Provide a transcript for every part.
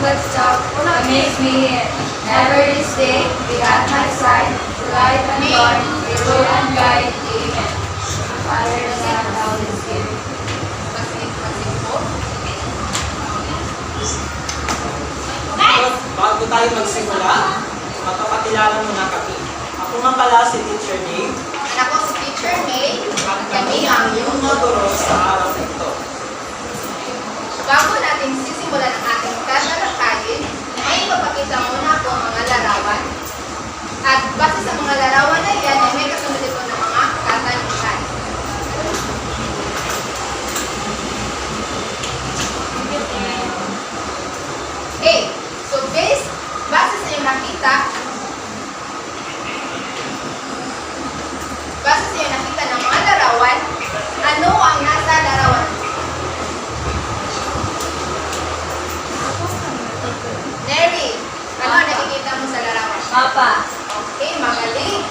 but stop, amaze me here. Never this day, be at my side, light and guard, rule and guide, amen. Father, Son, and Holy Spirit. Bago tayo magsimula, magpapakilala muna kami. Ako nga pala si Teacher May. At ako si Teacher May. At kami ang iyong mga guro sa araw na ito. Bago natin sisimulan ang ating tatalakayin, ay ipapakita muna po ang mga larawan. At base sa mga larawan na yan, ay may kasunod ito ng mga katanungan. Okay, so base sa inyong nakita, ng mga larawan, ano ang nasa larawan? Neri, ano ang nakikita mo sa larawan? Papa. Okay, magaling.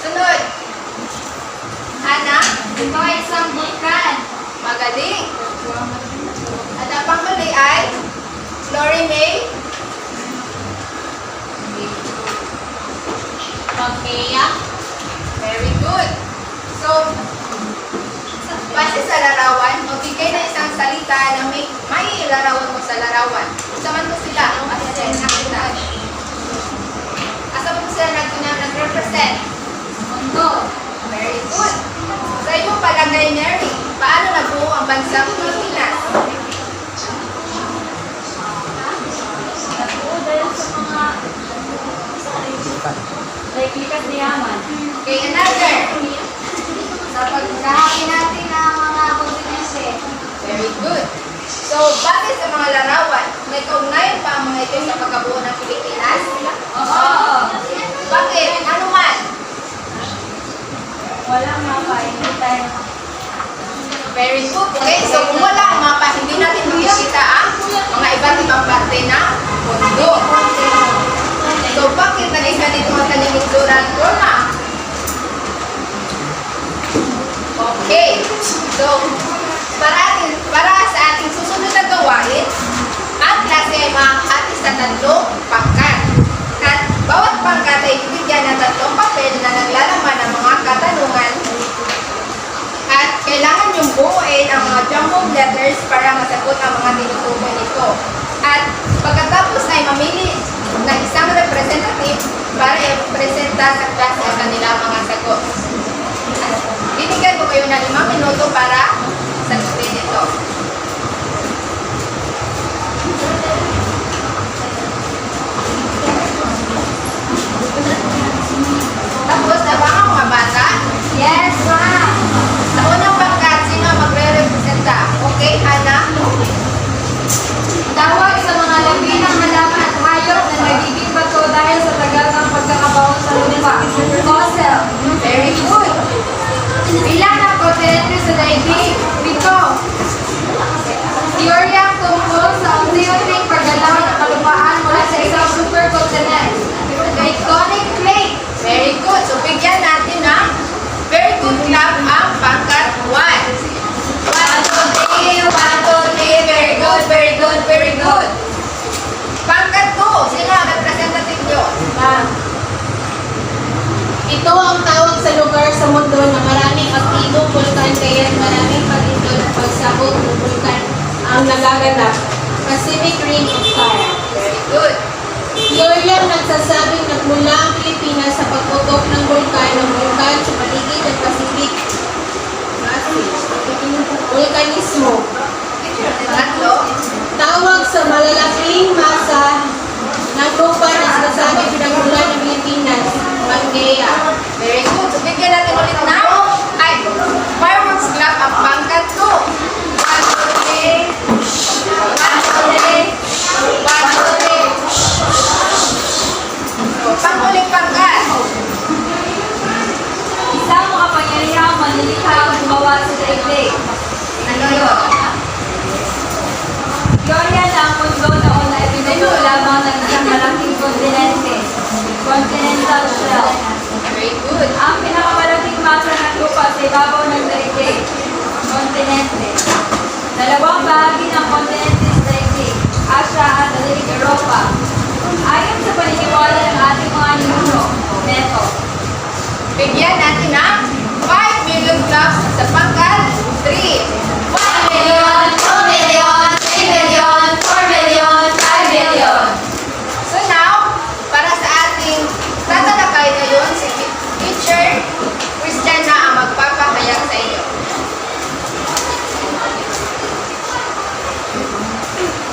Sunod. Hana, Ito ay isang bulkan. magaling. At ang panghuli ay Lori May. Pagkaya. Very good. So, base sa larawan, magbigay na isang salita na may ilarawan mo sa larawan. Saman mo sila, asa sila nakita. Asa mo sila nag-represent? Mundo. Very good. Sa iyong palagay, Mary, paano nabuo ang bansang Pilipinas? Nabuo dahil sa mga likas ni Yaman. Okay, another. Sa pagkahati natin ng mga kontinente. Very good. So, bakit sa mga larawan, may kaugnayan pa ang mga ito sa pagkabuo ng Pilipinas? Oo. Bakit? Ano man? Walang mapa, hindi tayo. Very good. Okay, so kung wala ang mapa, hindi natin makikita ang mga iba't ibang parte ng mundo. So, bakit naging ganito ang kanyang itsura at forma? Okay. So, para sa ating susunod na gawain, ang klase ay makakati sa tatlong pangkat. At bawat pangkat ay bibigyan ng tatlong papel na naglalaman ng mga katanungan. At kailangan yung buuin ang mga jumbled letters para masagot ang mga tinutukoy nito. At pagkatapos ay mamili ng isang representative para i-presenta sa klase ang kanilang mga sagot. Binigyan ko kayo ng 5 minuto para sagutin ito. Tapos na ba ang mga bata? Yes, ma'am. Sa unang pangkat, sino ang magre-representa? Okay, Hana? Tawag sa mga labi ng halaman at hayop na nagiging bato dahil sa tagal ng pagkakabaon sa lupa. Fossil. Very good. Ilan ang kontinente sa daigdig? Pito. Teorya tungkol sa unti-unting paggalaw ng kalupaan mula sa isang supercontinent. Tectonic plate. Very good. So, bigyan natin ng very good clap ang pangkat 1. 1, 2, 3. 1, 2, 3. Very good, very good, very good. Pangkat 2. Sino ang representative nyo? Ito ang tawag sa lugar sa mundo na maraming aktibong bulkan kaya maraming pagindol at pagsabog ng bulkan ang nagaganap. Pacific Ring of Fire. Very good. Teoryang nagsasabing nagmula ang Pilipinas sa pagputok ng bulkan sa paligid ng Pacific. Vulkanismo. Pangatlo. Tawag sa malalaking masa ng lupa na sinasabing pinagmulan ng Pilipinas. Pangea. Very good. So, bigyan natin ulit na fireworks clap ang pangkat 2. 1, 2, 3. 1, 2, 3. 1, 2, 3. So, panghuling pangkat. Isang makapangyarihang manlilikha ang gumawa sa daigdig. Ano yun? Teorya na ang mundo noon ay binayo lamang ng isang malaking kontinente. Continental shelf. Very good. Ang pinakamalaking masa ng lupa sa ibabaw ng daigdig. Kontinente. Dalawang bahagi ng kontinente sa daigdig. Asia at Europe.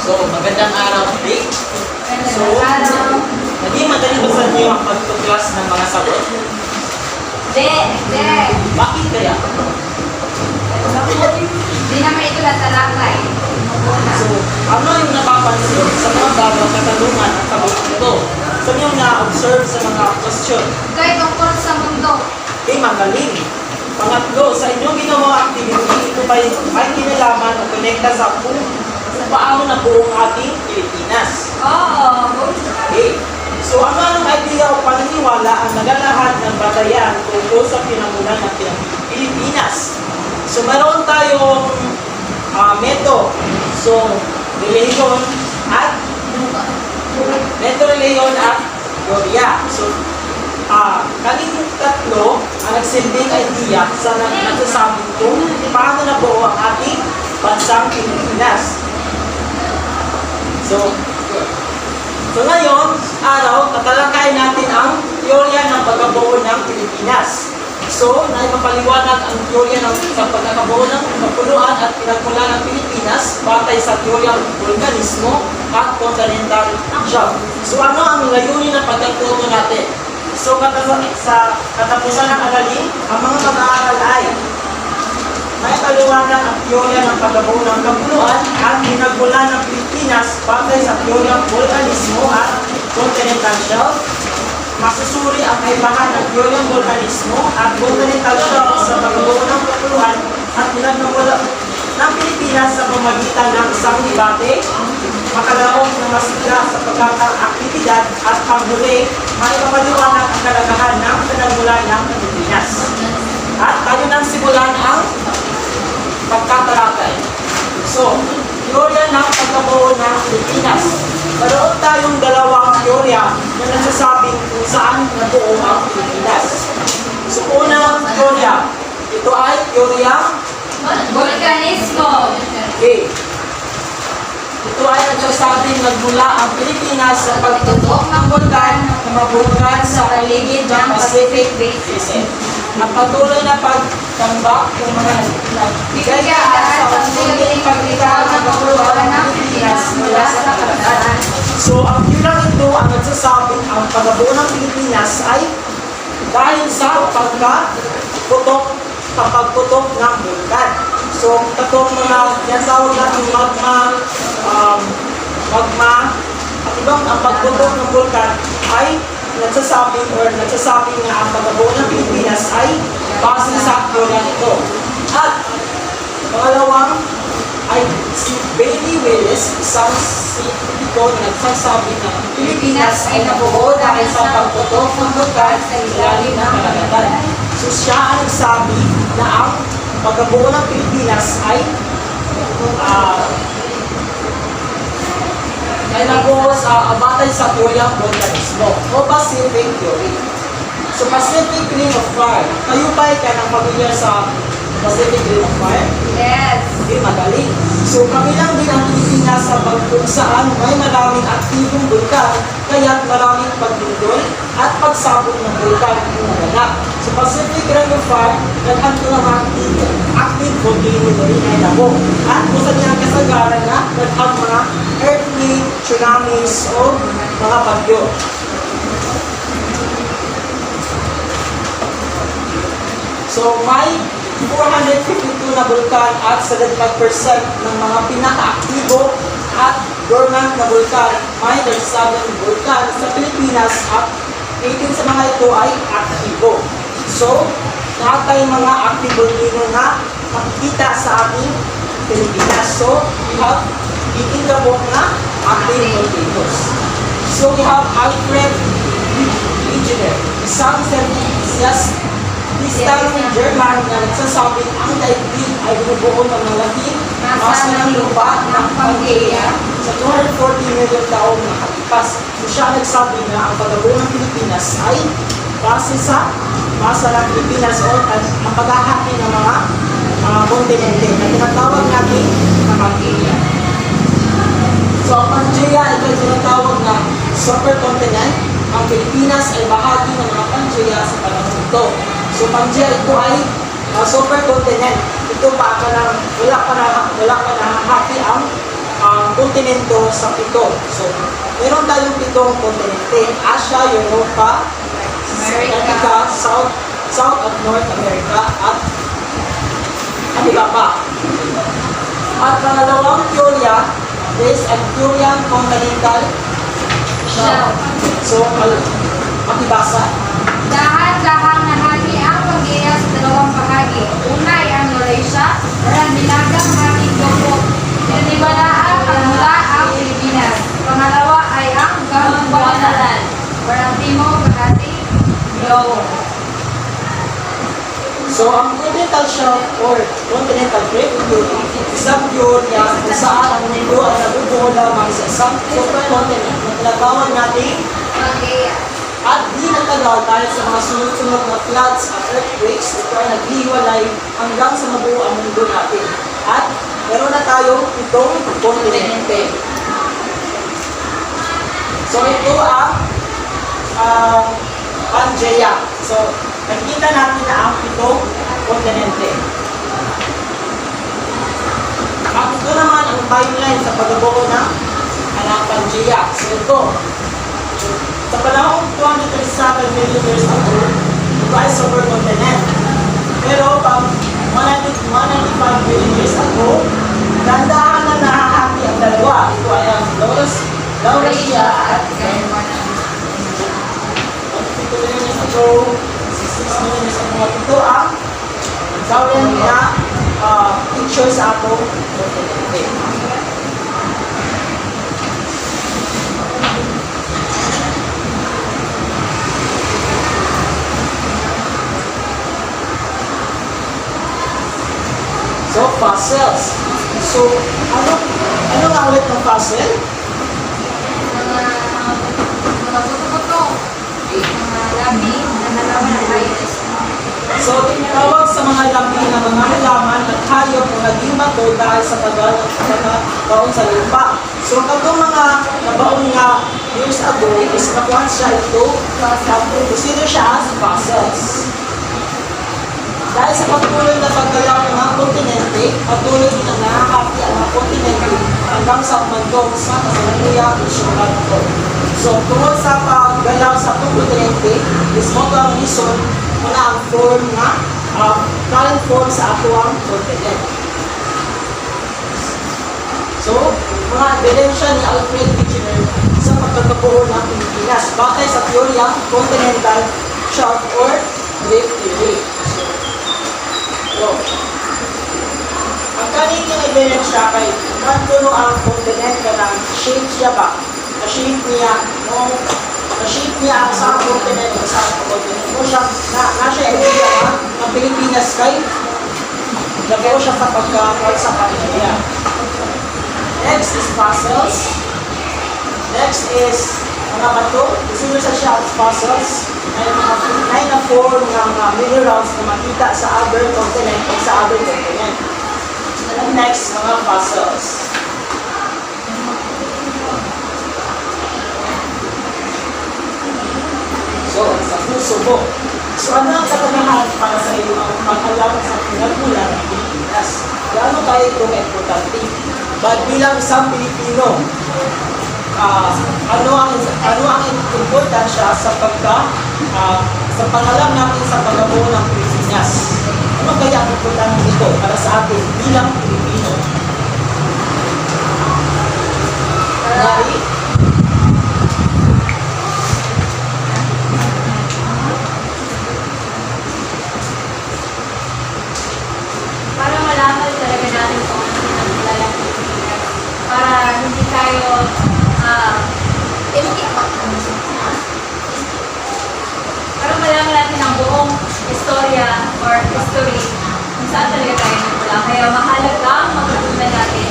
So, magandang araw ulit. So, Araw. naging madali ba sa inyo ang pagtuklas ng mga sagot? Hindi. Bakit kaya? Hindi naman ito natalakay. So, ano yung napapansin sa mga bagong katanungan at sagot nito? Sa inyong na-observe sa mga question? Ito tungkol sa mundo. Okay, magaling. Pangatlo, sa inyong ginawa activity, ito ba ay kinalaman o konekta sa kung paano nabuo ang ating Pilipinas? Oo. Okay. So, ano-anong idea o paniniwala ang nagalahad ng batayan tungkol sa pinamulan ng Pilipinas? So, meron tayong meto. So, reliyon at teorya. So, kaning tatlo ang nagsilbing idea sa nagsasabing kung paano nabuo ang ating bansang Pilipinas. So ngayon, araw, tatalakayin natin ang teorya ng pagkabuo ng Pilipinas. So, naipapaliwanag ang teorya sa pagkakabuo ng kapuluan at pinagmula ng Pilipinas batay sa teorya ng vulkanismo at continental shelf. So, ano ang layunin ng pagkatuto natin? So, sa katapusan ng aralin, ang mga mag-aaral ay may paliwanag ang teorya ng pagkabuo ng kapuluan at pinagmula ng Pilipinas batay sa teorya ng vulkanismo at continental shelf. Masusuri ang kaibahan ng teorya ng vulkanismo at continental shelf sa pagkabuo ng kapuluan at pinagmula ng Pilipinas sa pamamagitan ng isang debate, makalaong ng masigla sa pagkakaaktibidad at panghuli, may papaliwanag ang kalagahan ng pinagmulan ng Pilipinas. At tayo nang simulan ang pagkatalakay. So, teorya ng pagkabuo ng Pilipinas. Meron tayong dalawang teorya na nagsasabing kung saan nabuo ang Pilipinas. So, unang teorya, ito ay teorya Vulkanismo. A. Ito ay nagsasabing nagmula ang Pilipinas sa pagtutok ng bulkan na mabulkan sa paligid ng Pacific Basin. Ang patuloy na pagtambak ng mga nagbigay sa patuloy paglikha ng kapuluan ng Pilipinas mula sa karagatan. So, ang teoryang ito ang nagsasabing ang pagkabuo ng Pilipinas ay dahil sa pagputok ng bulkan. So, katong mga tinatawag natin magma, at ibang ang pagputok ng bulkan ay nagsasabing nga ang pagkabuo ng Pilipinas ay base sa teorya nito. At pangalawang ay si Bailey Willis, isang scientifico na nagsasabi na ang Pilipinas ay nabuo dahil sa pagputok ng bulkan sa ilalim ng karagatan. So siya ang nagsabi na ang pagkabuo ng Pilipinas ay nabuo sa batay sa teoryang vulkanismo o Pacific Theory. So Pacific Ring of Fire, kayo ba ay ka nang pamilyar sa Pacific Ring of Fire? Yes. Okay, magaling. So kami lang din ang Pilipinas sa kung saan may maraming aktibong bulkan, kaya't maraming pagdindol at pagsabog ng bulkan ang naganap. Sa Pacific Ring of Fire, naghanto ng active volcano rin ay nabo. At kung saan niya kasagaran na naghang mga earthquake, tsunamis, o mga bagyo. So may 452 na bulkan at 75% ng mga pinaka-aktibo at dormant na bulkan. May 37 bulkan sa Pilipinas at 18 sa mga ito ay aktibo. So, lahat tayong mga active volcano na makikita sa ating Pilipinas. So, we have 18 kabok na active volcanoes. So, we have Alfred Wegener, isang scientist German na nagsasabing ang daigdig ay binubuo ng malaking masa ng lupa ng Pangea sa 240 million taong nakalipas. So siya nagsabi na ang pagkabuo ng Pilipinas ay base sa masa ng Pilipinas o ang paghahati ng mga kontinente na tinatawag natin na Pangea. So ang Pangea ito ay tinatawag na supercontinent. Ang Pilipinas ay bahagi ng mga Pangea sa panahon ito. So, Pangea, ito ay supercontinent. Ito wala pa na hati ang ang kontinento sa pito. So, meron tayong pitong kontinente: Asia, Europa, America, South at North America, at ang iba pa. At pangalawang teorya is ang teoryang continental shelf. So, makibasa. Dahan-dahang nahagi ang Pangea sa dalawang bahagi. Una ay ang Malaysia, ang Nilagang Hating Gopo. Pinaniwalaan ang mula ang Pilipinas. Pangalawa ay ang Gambuanalan, ang Timog Bahati, Lower. So, ang continental shelf or continental plate theory, isang teorya kung saan ang mundo ay nabubuo lamang sa isang supercontinent na tinatawag natin Pangea. at di nagtagal dahil sa mga sunod-sunod na floods at earthquakes, ito ay naghiwalay hanggang sa mabuo ang mundo natin. At meron na tayong itong kontinente. So, ito ang Pangea. So, nakikita natin na ang pitong kontinente. At ito naman ang timeline sa pagbubuo ng Pangea. So, ito. Sa panahon 237 million years ago, ito ay supercontinent. Pero pag 195 million years ago, dandahan na nahahati ang dalawa. Ito ay ang Laurasia at years ago, 66 million years ago. Ito ang gawin na picture sa atong kontinente. So, fossils. So, ano nga ulit ng fossil? Mga buto-buto, mga labi na nalaman ng virus. So, tinatawag sa mga labi na mga halaman at hayop na naging bato dahil sa tagal ng pagkakaroon sa lupa. So, katong mga nabaon nga years ago is nakuha siya ito at consider siya as fossils. Dahil sa patuloy na paggalaw ng mga kontinente, patuloy din ang nakakati ang mga kontinente hanggang sa umandong sa kasalukuyan ng syulat ko. So, tungkol sa paggalaw sa kontinente, is mo ang reason muna ang form na current form sa atuang kontinente. So, mga ebidensya ni Alfred Kitchener sa pagkakabuo ng Pilipinas batay sa teoryang continental shelf or drift theory. So, ang kanilang ebidensya kay nandulo ang kontinente ng shape siya ba? Na-shape niya ang sa kontinente sa kontinente. O siya, na-siya idea ng Pilipinas kay nagawa siya sa sa Panginoon. Next is fossils. Next is mga bato. Consider sa siya as fossils. Ay na form ng minerals na makita sa other continent o sa other continent. And next, mga fossils. So, sa puso mo. So, ano ang katanahan para sa iyo ang pag-alam sa pinagmula ng Pilipinas? Gaano tayo itong importante? But bilang isang Pilipino, ano ang importansya sa sa pangalam natin sa pagkabuo ng Pilipinas? Ano kaya ang importante nito para sa atin bilang Pilipino? Mari? Para malaman talaga natin kung ano pinagmula ng Pilipinas. Para hindi tayo para malaman natin ang buong istorya or history kung saan talaga tayo nagmula. Kaya mahalaga ang matutunan natin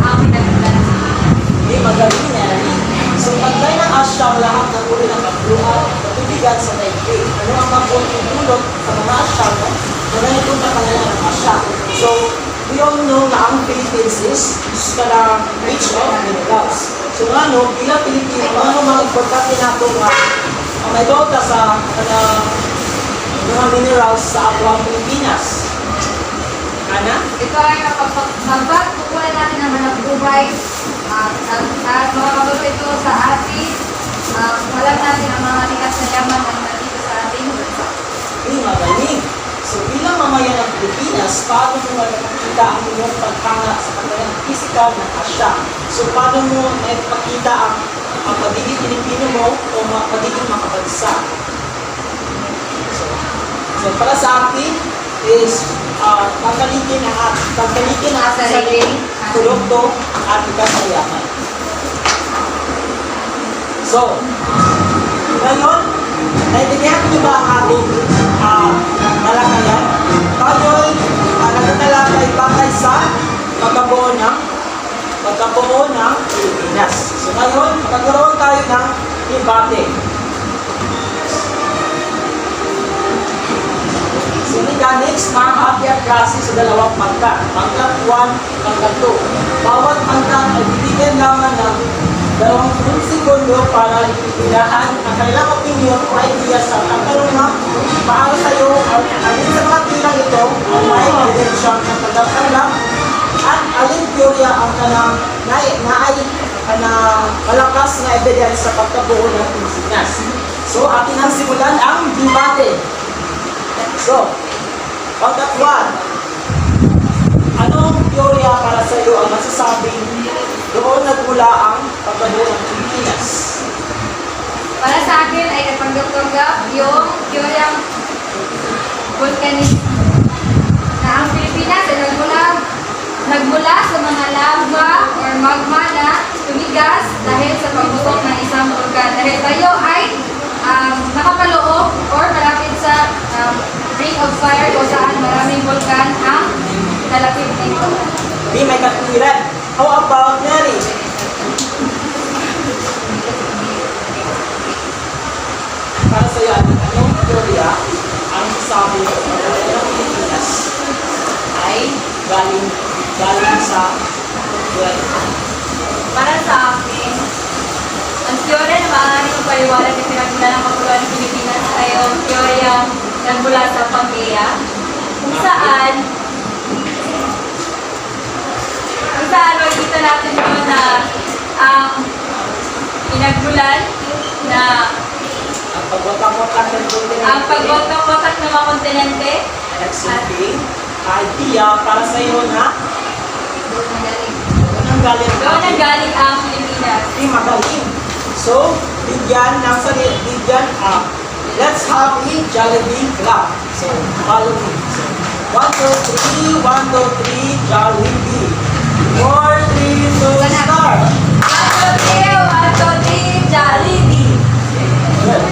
ang pinagmula ng Pilipinas. Hindi magaling na rin. So, pagkay ng Asya ang lahat ng uri ng kapluhan, natubigan sa daigdig. Ano ang magpulot sa mga Asya, no? Wala ito na kanila ng Asya. So, we all know na ang Philippines is rich of minerals. So, ano, bilang Pilipino, ano mga importante nato nga may dota sa mga minerals sa ato ang Pilipinas? Ana? Ito ay magpagkukulan natin ng manok ubay. At mga kabato ito sa ating walang natin ang mga likas na yaman na nandito sa ating bansa. Magaling. So bilang mamayan ng Pilipinas, paano mo makikita ang iyong paghanga sa kanilang physical na asya? So paano mo maipakita ang pagiging Pilipino mo o pagiging makabansa? So para sa akin is tangkalikin ang Sariling produkto at kasayaman. So, ngayon, naiintindihan niyo ba ang ating malakayan? Tayo'y nagtatalakay batay sa pagkabuo ng Pilipinas. So ngayon, magkaroon tayo ng debate. So mechanics, makakati at klase sa dalawang pangkat. Pangkat 1, pangkat 2. Bawat pangkat ay bibigyan naman ng 20 segundo para ipilahan ang kanilang opinion o idea sa tanong na para sa iyo alin sa mga tilang ito ang may credential ng tagapaglang at alin teorya ang kanang malakas na evidence sa pagkabuo ng Pilipinas. So, atin ang simulan ang debate. So, pangkat 1. Anong teorya para sa iyo ang masasabing doon nagmula ang pagkabuo ng Pilipinas? Para sa akin ay nagpanggap-ganggap yung teoryang volcanism na ang Pilipinas ay nagmula sa mga lava or magma na tumigas dahil sa pagbutok ng isang vulkan. Dahil tayo ay nakapaloob or malapit sa ring of fire kung saan maraming vulkan ang nalapit nito. Di may katwiran. How about Mary? Para sa iyo, anong teorya ang sabi ng Pilipinas ay galing sa buwan? Para sa akin, ang teorya na maaaring magpaliwanag na pinagmula ng kapuluan ng Pilipinas ay ang teorya nagmula sa Pangea, kung saan makikita natin doon na ang pinagmulan na Ang pagwatak-watak ng kontinente. ang pagwatak-watak ng mga kontinente Nagsilbing idea para sa iyo na doon nagaling. doon ang galing ang Pilipinas. Di magaling. So, bigyan ng salit, let's have a Jollibee clap. So, follow me. So, 1, 2, 3, 1, 2, 3, Jollibee. 4, 3, 2, start. 1, 2, 3, Jollibee! Good.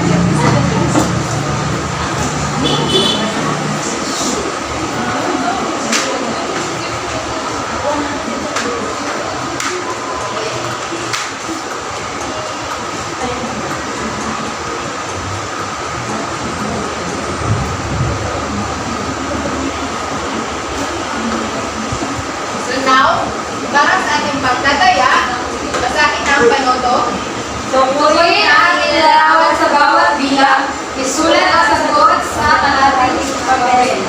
So now, para sa ating pagtataya, basahin ang panoto. Tungkulin ang ilarawan sa bawat bilang, isulat ang sagot sa ating papel.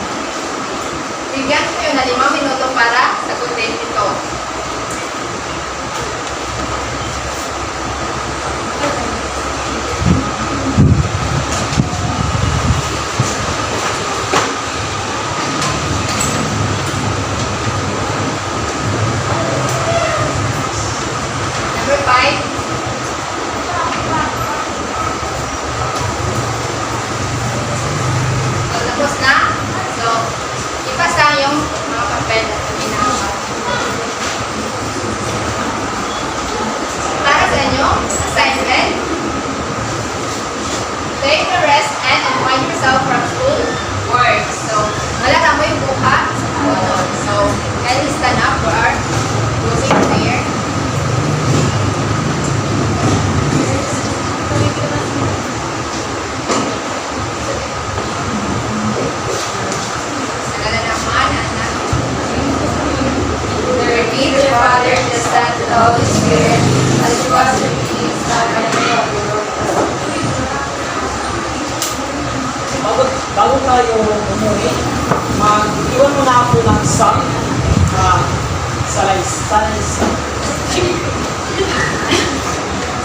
Bigyan ko kayo na 5 minuto para sagutin ito. Number 5. So, tapos na. So, ipasa yung mga papel na ginagawa. Para sa inyo, assignment. Take a rest and unwind yourself from school work. So, malala mo yung buka sa kawanon. So, kindly stand up for our closing prayer. Sa ngalan ng Ama, ng Anak, Glory be to the Father, and the Son, and the Holy Spirit, as it was in the beginning, is now, and ever will be. Bago tayo umuwi, mag-iwan muna ako ng song salaysay.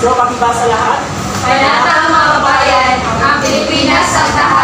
So, pakibasa lahat. Kaya mga kabayan, ang Pilipinas ang tahanan